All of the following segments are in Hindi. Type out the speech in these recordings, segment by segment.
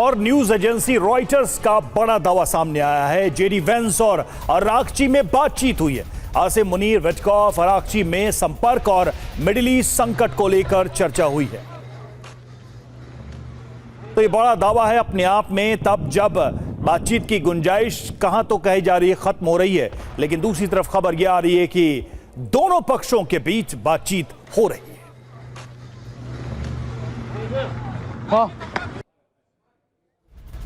और न्यूज एजेंसी रॉयटर्स का बड़ा दावा सामने आया है। जेडी वेंस और अराक्ची में बातचीत हुई है। आसिम मुनीर, विटकॉफ, अराक्ची में संपर्क और मिडिल ईस्ट संकट को लेकर चर्चा हुई है। तो ये बड़ा दावा है अपने आप में, तब जब बातचीत की गुंजाइश कहां तो कही जा रही है खत्म हो रही है, लेकिन दूसरी तरफ खबर यह आ रही है कि दोनों पक्षों के बीच बातचीत हो रही है।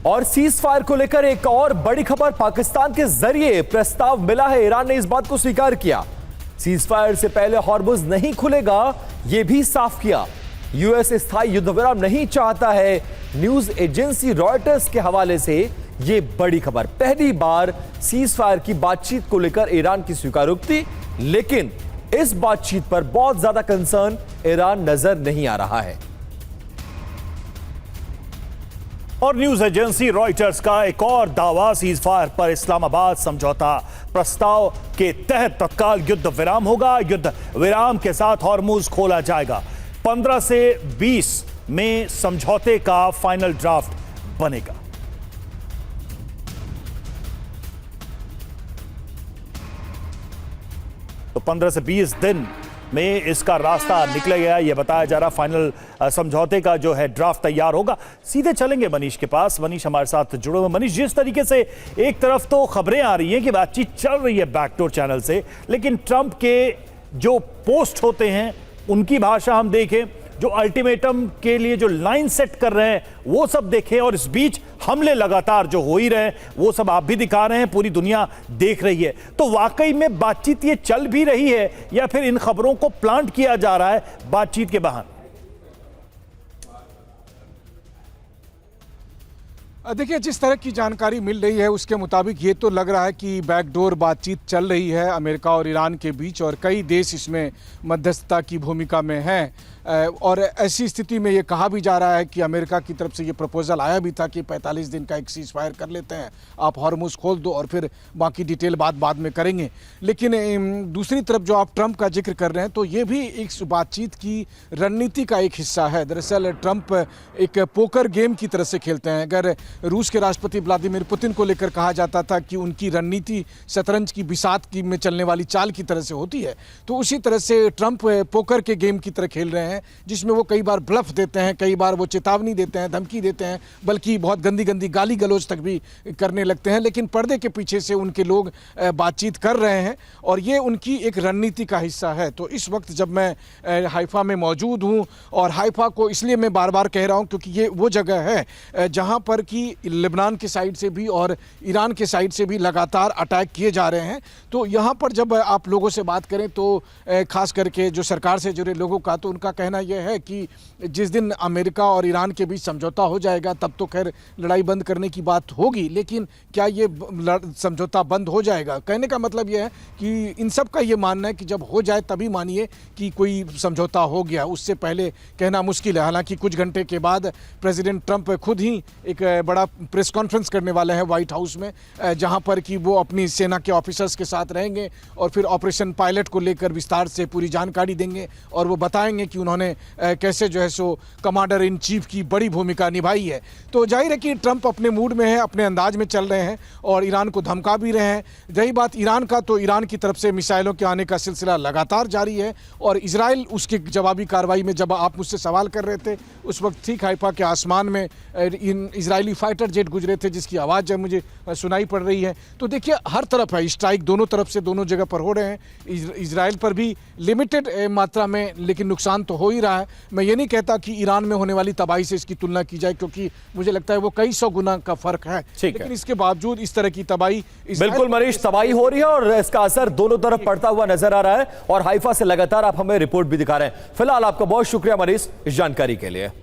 और सीज फायर को लेकर एक और बड़ी खबर पाकिस्तान के जरिए प्रस्ताव मिला है। ईरान ने इस बात को स्वीकार किया। सीज फायर से पहले हॉर्मुज नहीं खुलेगा, यह भी साफ किया। यूएस स्थायी युद्ध विराम नहीं चाहता है। न्यूज एजेंसी रॉयटर्स के हवाले से यह बड़ी खबर। पहली बार सीज फायर की बातचीत को लेकर ईरान की स्वीकारोक्ति, लेकिन इस बातचीत पर बहुत ज्यादा कंसर्न ईरान नजर नहीं आ रहा है। और न्यूज एजेंसी रॉयटर्स का एक और दावा, सीज फायर पर इस्लामाबाद समझौता प्रस्ताव के तहत तत्काल युद्ध विराम होगा। युद्ध विराम के साथ हॉर्मुज खोला जाएगा। 15 से 20 में समझौते का फाइनल ड्राफ्ट बनेगा। तो 15 से 20 दिन में इसका रास्ता निकलेगा, यह बताया जा रहा। फाइनल समझौते का जो है ड्राफ्ट तैयार होगा। सीधे चलेंगे मनीष के पास। मनीष हमारे साथ जुड़े हुए। मनीष, जिस तरीके से एक तरफ तो खबरें आ रही हैं कि बातचीत चल रही है बैकडोर चैनल से, लेकिन ट्रंप के जो पोस्ट होते हैं उनकी भाषा हम देखें, जो अल्टीमेटम के लिए जो लाइन सेट कर रहे हैं वो सब देखें, और इस बीच हमले लगातार जो हो ही रहे हैं वो सब आप भी दिखा रहे हैं, पूरी दुनिया देख रही है। तो वाकई में बातचीत ये चल भी रही है या फिर इन खबरों को प्लांट किया जा रहा है बातचीत के बहाने? देखिए, जिस तरह की जानकारी मिल रही है उसके मुताबिक ये तो लग रहा है कि बैकडोर बातचीत चल रही है अमेरिका और ईरान के बीच, और कई देश इसमें मध्यस्थता की भूमिका में हैं। और ऐसी स्थिति में ये कहा भी जा रहा है कि अमेरिका की तरफ से ये प्रपोजल आया भी था कि 45 दिन का एक सीज फायर कर लेते हैं, आप हॉर्मुज खोल दो और फिर बाकी डिटेल बाद में करेंगे। लेकिन दूसरी तरफ जो आप ट्रंप का जिक्र कर रहे हैं, तो ये भी एक बातचीत की रणनीति का एक हिस्सा है। दरअसल ट्रंप एक पोकर गेम की तरह से खेलते हैं। अगर रूस के राष्ट्रपति व्लादिमीर पुतिन को लेकर कहा जाता था कि उनकी रणनीति शतरंज की बिसात की में चलने वाली चाल की तरह से होती है, तो उसी तरह से ट्रंप पोकर के गेम की तरह खेल रहे हैं, जिसमें वो कई बार ब्लफ देते हैं, कई बार वो चेतावनी देते हैं, धमकी देते हैं, बल्कि बहुत गंदी गाली गलौज तक भी करने लगते हैं। लेकिन पर्दे के पीछे से उनके लोग बातचीत कर रहे हैं और ये उनकी एक रणनीति का हिस्सा है। तो इस वक्त जब मैं हाइफा में मौजूद हूँ, और हाइफा को इसलिए मैं बार बार कह रहा हूँ क्योंकि ये वो जगह है जहाँ पर कि लेबनान के साइड से भी और ईरान के साइड से भी लगातार अटैक किए जा रहे हैं। तो यहाँ पर जब आप लोगों से बात करें तो खास करके जो सरकार से जुड़े लोगों का, तो उनका कहना यह है कि जिस दिन अमेरिका और ईरान के बीच समझौता हो जाएगा तब तो खैर लड़ाई बंद करने की बात होगी, लेकिन क्या ये समझौता बंद हो जाएगा? कहने का मतलब यह है कि इन सब का ये मानना है कि जब हो जाए तभी मानिए कि कोई समझौता हो गया, उससे पहले कहना मुश्किल है। हालांकि कुछ घंटे के बाद प्रेसिडेंट ट्रंप खुद ही एक बड़ा प्रेस कॉन्फ्रेंस करने वाले हैं व्हाइट हाउस में, जहां पर कि वो अपनी सेना के ऑफिसर्स के साथ रहेंगे और फिर ऑपरेशन पायलट को लेकर विस्तार से पूरी जानकारी देंगे, और वो बताएंगे कि उन्होंने कैसे जो है सो कमांडर इन चीफ की बड़ी भूमिका निभाई है। तो जाहिर है कि ट्रंप अपने मूड में है, अपने अंदाज में चल रहे हैं और ईरान को धमका भी रहे हैं। रही बात ईरान का, तो ईरान की तरफ से मिसाइलों के आने का सिलसिला लगातार जारी है, और इजराइल उसकी जवाबी कार्रवाई में, जब आप मुझसे सवाल कर रहे थे उस वक्त ठीक हाइफा के आसमान में इजरायली फाइटर जेट गुजरे थे जिसकी आवाज़ जब मुझे सुनाई पड़ रही है। तो देखिए, हर तरफ है स्ट्राइक, दोनों तरफ से दोनों जगह पर हो रहे हैं। इजराइल पर भी लिमिटेड मात्रा में, लेकिन नुकसान तो हो ही रहा है। मैं ये नहीं कहता कि ईरान में होने वाली तबाही से इसकी तुलना की जाए, क्योंकि मुझे लगता है वो कई सौ गुना का फर्क है, लेकिन इसके बावजूद इस तरह की तबाही, बिल्कुल मनीष, तबाही हो रही है और इसका असर दोनों तरफ पड़ता हुआ नजर आ रहा है, और हाइफा से लगातार आप हमें रिपोर्ट भी दिखा रहे हैं। फिलहाल आपका बहुत शुक्रिया मनीष इस जानकारी के लिए।